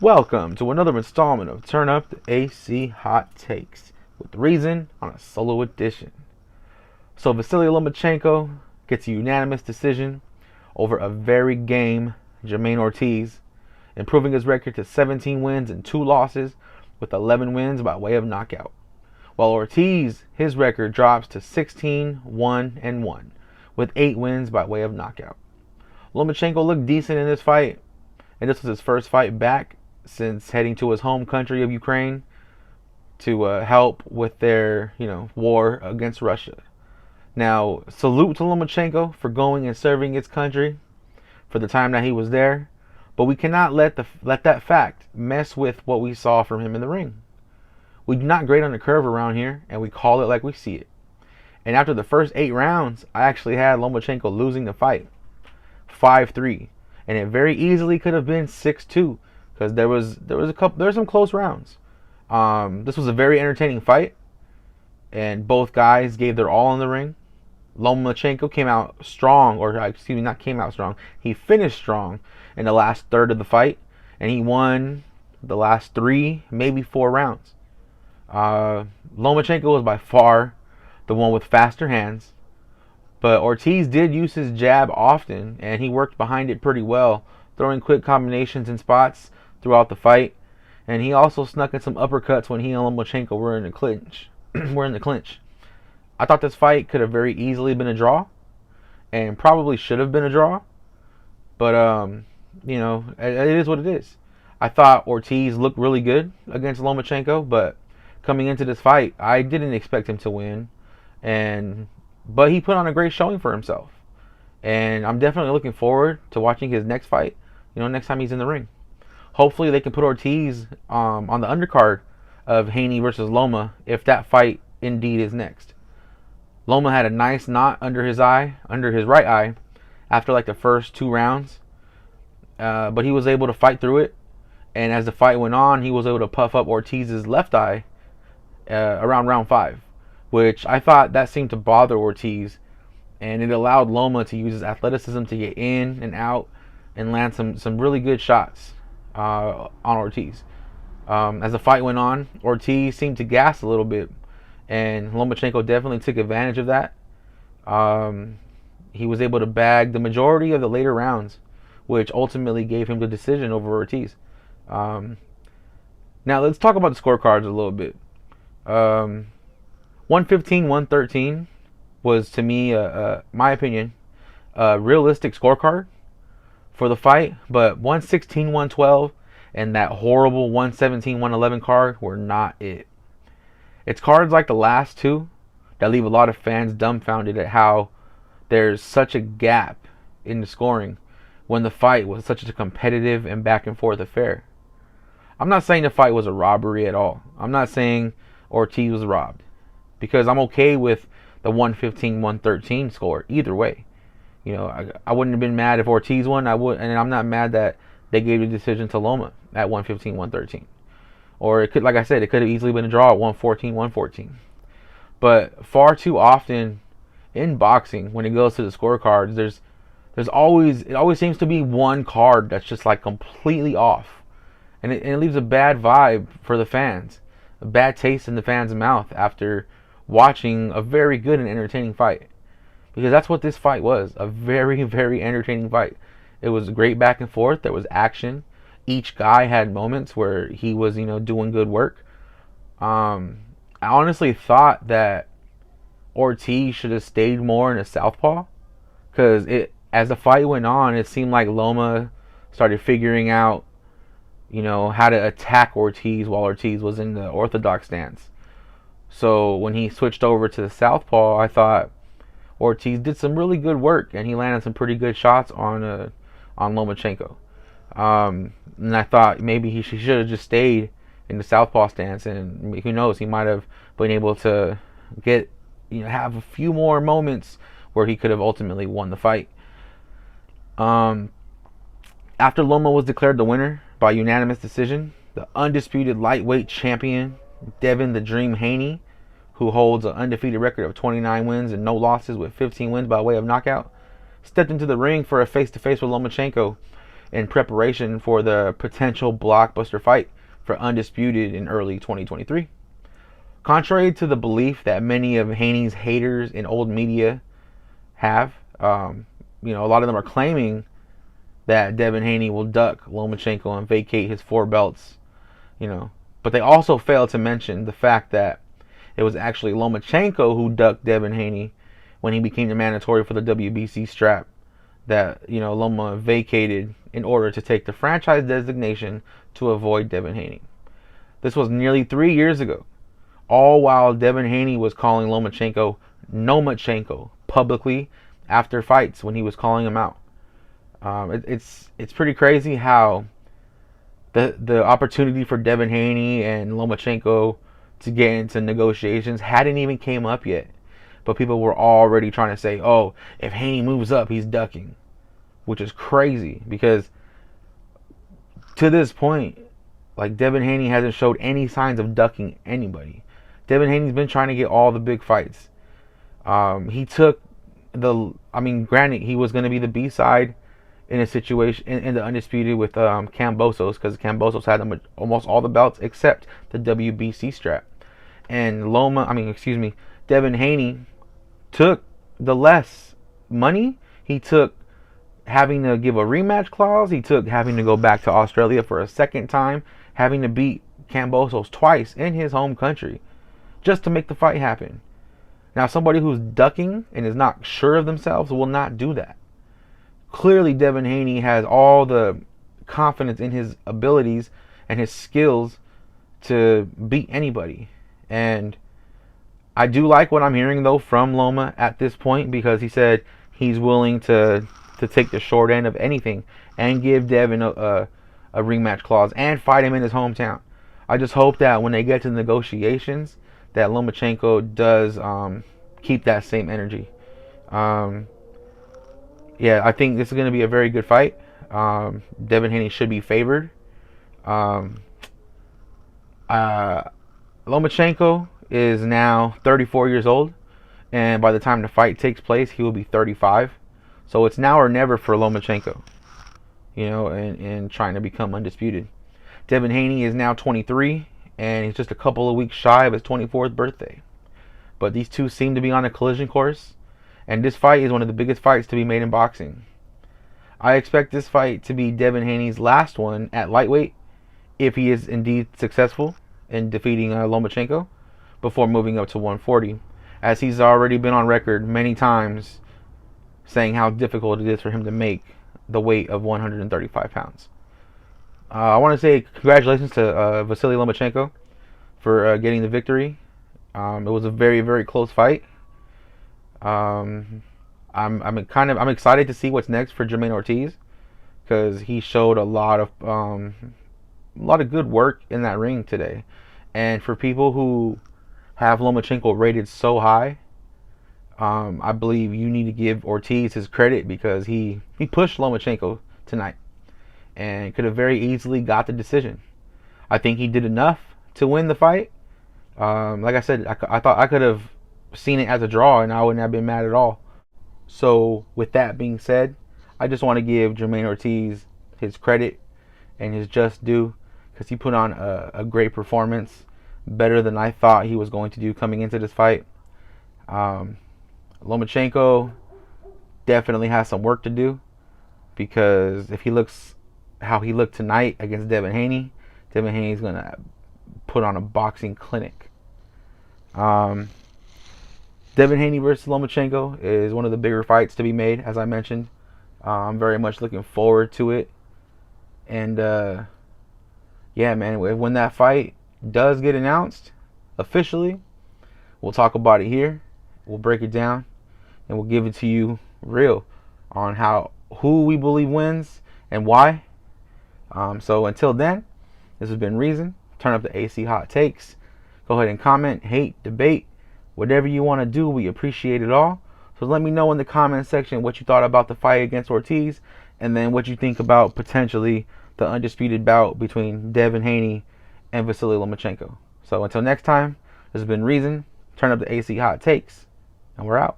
Welcome to another installment of Turn Up the AC Hot Takes with Reason on a solo edition. So Vasiliy Lomachenko gets a unanimous decision over a very game Ortiz, improving his record to 17 wins and 2 losses with 11 wins by way of knockout. While Ortiz, his record drops to 16-1-1 with 8 wins by way of knockout. Lomachenko looked decent in this fight, and this was his first fight back since heading to his home country of Ukraine to help with their, war against Russia. Now, salute to Lomachenko for going and serving his country for the time that he was there, but we cannot let that fact mess with what we saw from him in the ring. We do not grade on the curve around here, and we call it like we see it. And after the first 8 rounds, I actually had Lomachenko losing the fight, 5-3, and it very easily could have been 6-2. Because there were some close rounds. This was a very entertaining fight, and both guys gave their all in the ring. Lomachenko came out strong, or excuse me, not came out strong. He finished strong in the last third of the fight, and he won the last 3, maybe 4 rounds. Lomachenko was by far the one with faster hands, but Ortiz did use his jab often, and he worked behind it pretty well, throwing quick combinations and spots throughout the fight, and he also snuck in some uppercuts when he and Lomachenko were in the clinch. I thought this fight could have very easily been a draw, and probably should have been a draw, but it is what it is. I thought Ortiz looked really good against Lomachenko, but coming into this fight, I didn't expect him to win, but he put on a great showing for himself, and I'm definitely looking forward to watching his next fight. Next time he's in the ring. Hopefully they can put Ortiz on the undercard of Haney versus Loma if that fight indeed is next. Loma had a nice knot under his right eye, after like the first 2 rounds, but he was able to fight through it. And as the fight went on, he was able to puff up Ortiz's left eye around round 5, which I thought that seemed to bother Ortiz, and it allowed Loma to use his athleticism to get in and out and land some really good shots on Ortiz. As the fight went on, Ortiz seemed to gas a little bit, and Lomachenko definitely took advantage of that. He was able to bag the majority of the later rounds, which ultimately gave him the decision over Ortiz. Now let's talk about the scorecards a little bit. 115-113 was, to me, my opinion, a realistic scorecard for the fight, but 116-112 and that horrible 117-111 card were not it. It's cards like the last 2 that leave a lot of fans dumbfounded at how there's such a gap in the scoring when the fight was such a competitive and back and forth affair. I'm not saying the fight was a robbery at all. I'm not saying Ortiz was robbed, because I'm okay with the 115-113 score either way. I wouldn't have been mad if Ortiz won. And I'm not mad that they gave the decision to Loma at 115-113. Or it could, like I said, it could have easily been a draw at 114-114. But far too often in boxing, when it goes to the scorecards, it always seems to be one card that's just like completely off, and it leaves a bad vibe for the fans, a bad taste in the fans' mouth after watching a very good and entertaining fight. Because that's what this fight was, a very, very entertaining fight. It was great back and forth. There was action. Each guy had moments where he was, doing good work. I honestly thought that Ortiz should have stayed more in a southpaw, because as the fight went on, it seemed like Loma started figuring out, how to attack Ortiz while Ortiz was in the orthodox stance. So when he switched over to the southpaw, I thought Ortiz did some really good work, and he landed some pretty good shots on Lomachenko. And I thought maybe he should have just stayed in the southpaw stance, and who knows, he might have been able to have a few more moments where he could have ultimately won the fight. After Loma was declared the winner by unanimous decision, the undisputed lightweight champion Devin the Dream Haney, who holds an undefeated record of 29 wins and no losses with 15 wins by way of knockout, stepped into the ring for a face-to-face with Lomachenko in preparation for the potential blockbuster fight for Undisputed in early 2023. Contrary to the belief that many of Haney's haters in old media have, a lot of them are claiming that Devin Haney will duck Lomachenko and vacate his 4 belts, But they also fail to mention the fact that it was actually Lomachenko who ducked Devin Haney when he became the mandatory for the WBC strap that, Loma vacated in order to take the franchise designation to avoid Devin Haney. This was nearly 3 years ago, all while Devin Haney was calling Lomachenko Nomachenko publicly after fights when he was calling him out. It's pretty crazy how the opportunity for Devin Haney and Lomachenko to get into negotiations hadn't even came up yet. But people were already trying to say, oh, if Haney moves up, he's ducking. Which is crazy because to this point, like, Devin Haney hasn't showed any signs of ducking anybody. Devin Haney's been trying to get all the big fights. He took granted, he was going to be the B-side in a situation in the Undisputed with Kambosos, because Kambosos had almost all the belts except the WBC strap. And Devin Haney took the less money. He took having to give a rematch clause. He took having to go back to Australia for a second time, having to beat Kambosos twice in his home country just to make the fight happen. Now, somebody who's ducking and is not sure of themselves will not do that. Clearly, Devin Haney has all the confidence in his abilities and his skills to beat anybody. And I do like what I'm hearing, though, from Loma at this point, because he said he's willing to take the short end of anything and give Devin a rematch clause and fight him in his hometown. I just hope that when they get to the negotiations, that Lomachenko does keep that same energy. I think this is going to be a very good fight. Devin Haney should be favored. Lomachenko is now 34 years old, and by the time the fight takes place, he will be 35. So it's now or never for Lomachenko, and trying to become undisputed. Devin Haney is now 23, and he's just a couple of weeks shy of his 24th birthday. But these two seem to be on a collision course, and this fight is one of the biggest fights to be made in boxing. I expect this fight to be Devin Haney's last one at lightweight, if he is indeed successful in defeating Lomachenko, before moving up to 140, as he's already been on record many times saying how difficult it is for him to make the weight of 135 pounds. I want to say congratulations to Vasiliy Lomachenko for getting the victory. It was a very, very close fight. I'm excited to see what's next for Jermaine Ortiz, because he showed a lot of good work in that ring today. And for people who have Lomachenko rated so high, I believe you need to give Ortiz his credit, because he pushed Lomachenko tonight and could have very easily got the decision. I think he did enough to win the fight. Like I said, I thought I could have seen it as a draw and I wouldn't have been mad at all. So with that being said, I just want to give Jermaine Ortiz his credit and his just due, because he put on a great performance, better than I thought he was going to do coming into this fight. Lomachenko definitely has some work to do, because if he looks how he looked tonight against Devin Haney, Devin Haney's going to put on a boxing clinic. Devin Haney versus Lomachenko is one of the bigger fights to be made, as I mentioned. I'm very much looking forward to it. And when that fight does get announced officially, we'll talk about it here. We'll break it down, and we'll give it to you real on who we believe wins and why. So until then, this has been Reason. Turn up the AC hot takes. Go ahead and comment, hate, debate, whatever you want to do. We appreciate it all. So let me know in the comment section what you thought about the fight against Ortiz, and then what you think about potentially the undisputed bout between Devin Haney and Vasiliy Lomachenko. So until next time, this has been Reason. Turn up the AC hot takes, and we're out.